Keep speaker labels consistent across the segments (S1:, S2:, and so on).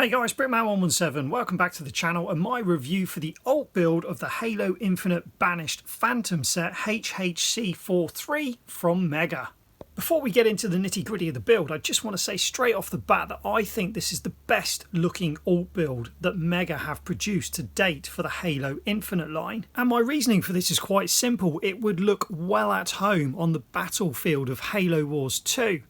S1: Hey guys, Brickman117, welcome back to the channel and my review for the alt build of the Halo Infinite Banished Phantom set HHC43 from Mega. Before we get into the nitty gritty of the build, I just want to say straight off the bat that I think this is the best looking alt build that Mega have produced to date for the Halo Infinite line. And my reasoning for this is quite simple. It would look well at home on the battlefield of Halo Wars 2.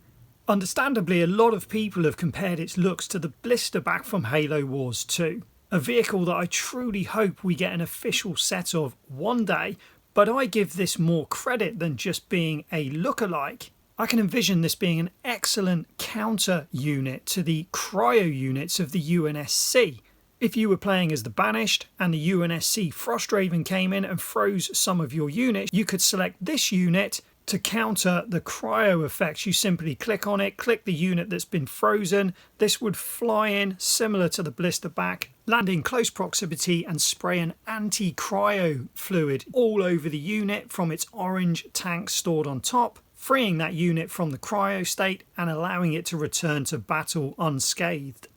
S1: Understandably, a lot of people have compared its looks to the blister back from Halo Wars 2, a vehicle that I truly hope we get an official set of one day, but I give this more credit than just being a lookalike. I can envision this being an excellent counter unit to the cryo units of the UNSC. If you were playing as the Banished and the UNSC Frostraven came in and froze some of your units, you could select this unit to counter the cryo effects. You simply click on it, click the unit that's been frozen. This would fly in similar to the blister back, land in close proximity and spray an anti-cryo fluid all over the unit from its orange tank stored on top, freeing that unit from the cryo state and allowing it to return to battle unscathed.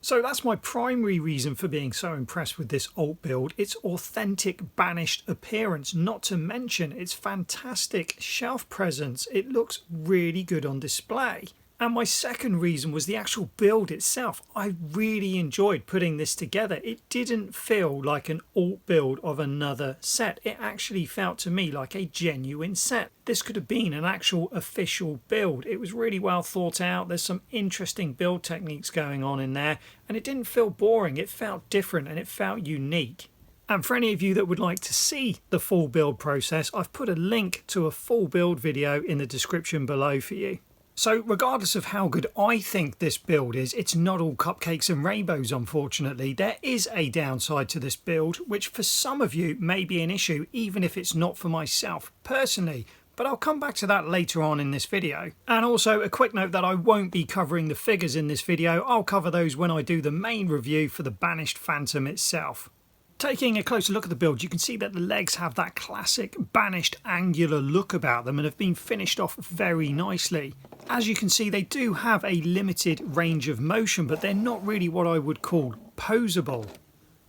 S1: So that's my primary reason for being so impressed with this alt build, its authentic Banished appearance, not to mention its fantastic shelf presence. It looks really good on display. And my second reason was the actual build itself. I really enjoyed putting this together. It didn't feel like an alt build of another set. It actually felt to me like a genuine set. This could have been an actual official build. It was really well thought out. There's some interesting build techniques going on in there, and it didn't feel boring. It felt different and it felt unique. And for any of you that would like to see the full build process, I've put a link to a full build video in the description below for you. So regardless of how good I think this build is, it's not all cupcakes and rainbows, unfortunately. There is a downside to this build, which for some of you may be an issue, even if it's not for myself personally. But I'll come back to that later on in this video. And also a quick note that I won't be covering the figures in this video. I'll cover those when I do the main review for the Banished Phantom itself. Taking a closer look at the build, you can see that the legs have that classic Banished angular look about them and have been finished off very nicely. As you can see, they do have a limited range of motion, but they're not really what I would call posable.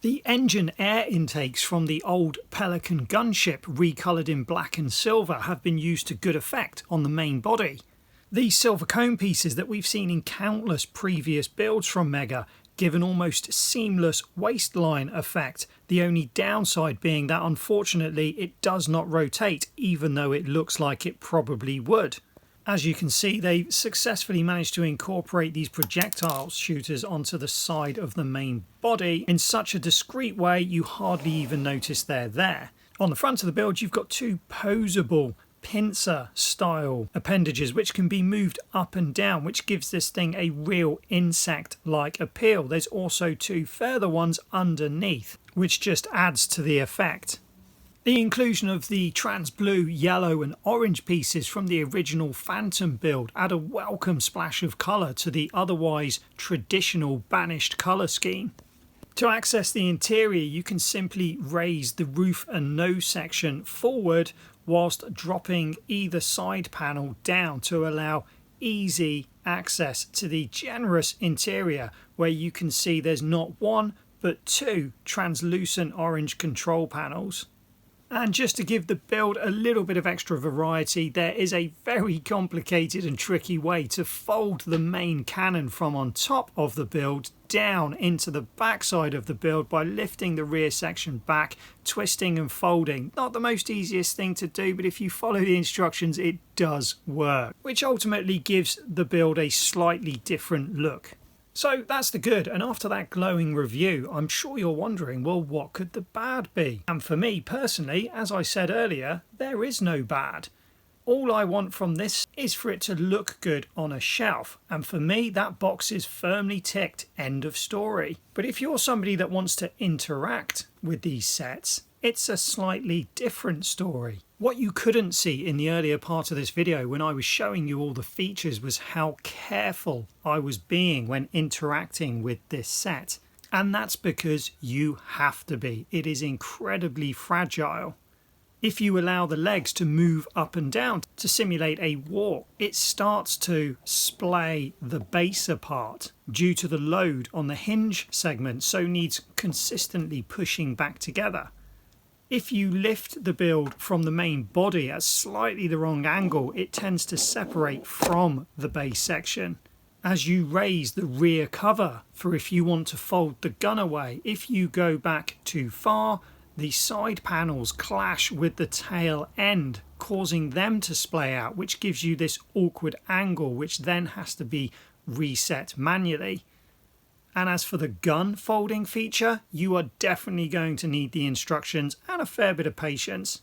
S1: The engine air intakes from the old Pelican gunship, recoloured in black and silver, have been used to good effect on the main body. These silver cone pieces that we've seen in countless previous builds from Mega give an almost seamless waistline effect, the only downside being that unfortunately it does not rotate, even though it looks like it probably would. As you can see, they've successfully managed to incorporate these projectile shooters onto the side of the main body in such a discreet way you hardly even notice they're there. On the front of the build, you've got two posable pincer style appendages which can be moved up and down, which gives this thing a real insect like appeal. There's also two further ones underneath which just adds to the effect. The inclusion of the trans blue, yellow and orange pieces from the original Phantom build add a welcome splash of colour to the otherwise traditional Banished colour scheme. To access the interior, you can simply raise the roof and nose section forward whilst dropping either side panel down to allow easy access to the generous interior, where you can see there's not one but two translucent orange control panels. And just to give the build a little bit of extra variety, there is a very complicated and tricky way to fold the main cannon from on top of the build down into the backside of the build by lifting the rear section back, twisting and folding. Not the most easiest thing to do, but if you follow the instructions it does work, which ultimately gives the build a slightly different look. So that's the good, and after that glowing review, I'm sure you're wondering, well, what could the bad be? And for me personally, as I said earlier, there is no bad. All I want from this is for it to look good on a shelf, and for me that box is firmly ticked, end of story. But if you're somebody that wants to interact with these sets, it's a slightly different story. What you couldn't see in the earlier part of this video when I was showing you all the features was how careful I was being when interacting with this set. And that's because you have to be. It is incredibly fragile. If you allow the legs to move up and down to simulate a walk, it starts to splay the base apart due to the load on the hinge segment, so needs consistently pushing back together. If you lift the build from the main body at slightly the wrong angle, it tends to separate from the base section. As you raise the rear cover for if you want to fold the gun away, if you go back too far, the side panels clash with the tail end, causing them to splay out, which gives you this awkward angle, which then has to be reset manually. And as for the gun folding feature, you are definitely going to need the instructions and a fair bit of patience.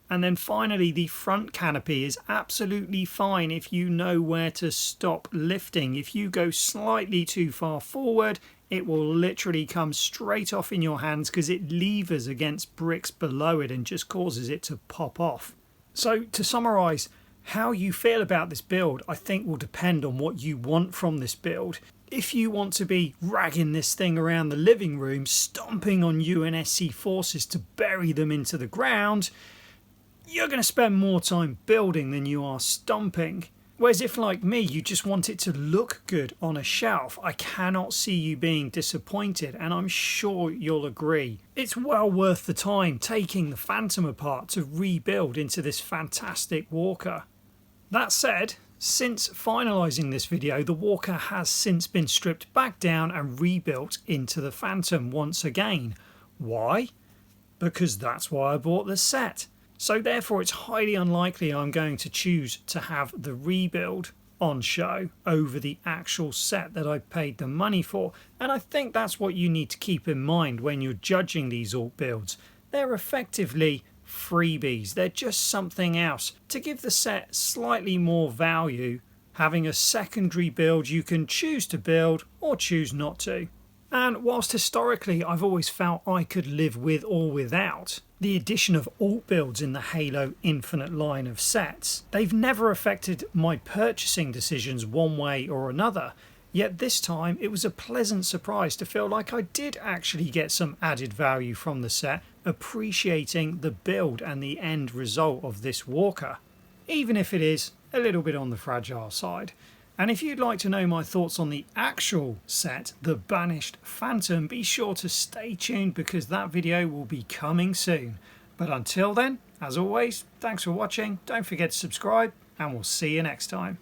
S1: And then finally, the front canopy is absolutely fine if you know where to stop lifting. If you go slightly too far forward, it will literally come straight off in your hands because it levers against bricks below it and just causes it to pop off. So to summarise, how you feel about this build I think will depend on what you want from this build. If you want to be ragging this thing around the living room, stomping on UNSC forces to bury them into the ground, you're going to spend more time building than you are stomping. Whereas if, like me, you just want it to look good on a shelf, I cannot see you being disappointed, and I'm sure you'll agree. It's well worth the time taking the Phantom apart to rebuild into this fantastic walker. That said, since finalising this video, the walker has since been stripped back down and rebuilt into the Phantom once again. Why? Because that's why I bought the set. So therefore it's highly unlikely I'm going to choose to have the rebuild on show over the actual set that I paid the money for. And I think that's what you need to keep in mind when you're judging these alt builds. They're effectively freebies. They're just something else to give the set slightly more value, having a secondary build you can choose to build or choose not to. And whilst historically I've always felt I could live with or without the addition of alt builds in the Halo Infinite line of sets, they've never affected my purchasing decisions one way or another. Yet this time it was a pleasant surprise to feel like I did actually get some added value from the set, appreciating the build and the end result of this walker, even if it is a little bit on the fragile side. And if you'd like to know my thoughts on the actual set, the Banished Phantom, be sure to stay tuned because that video will be coming soon. But until then, as always, thanks for watching, don't forget to subscribe, and we'll see you next time.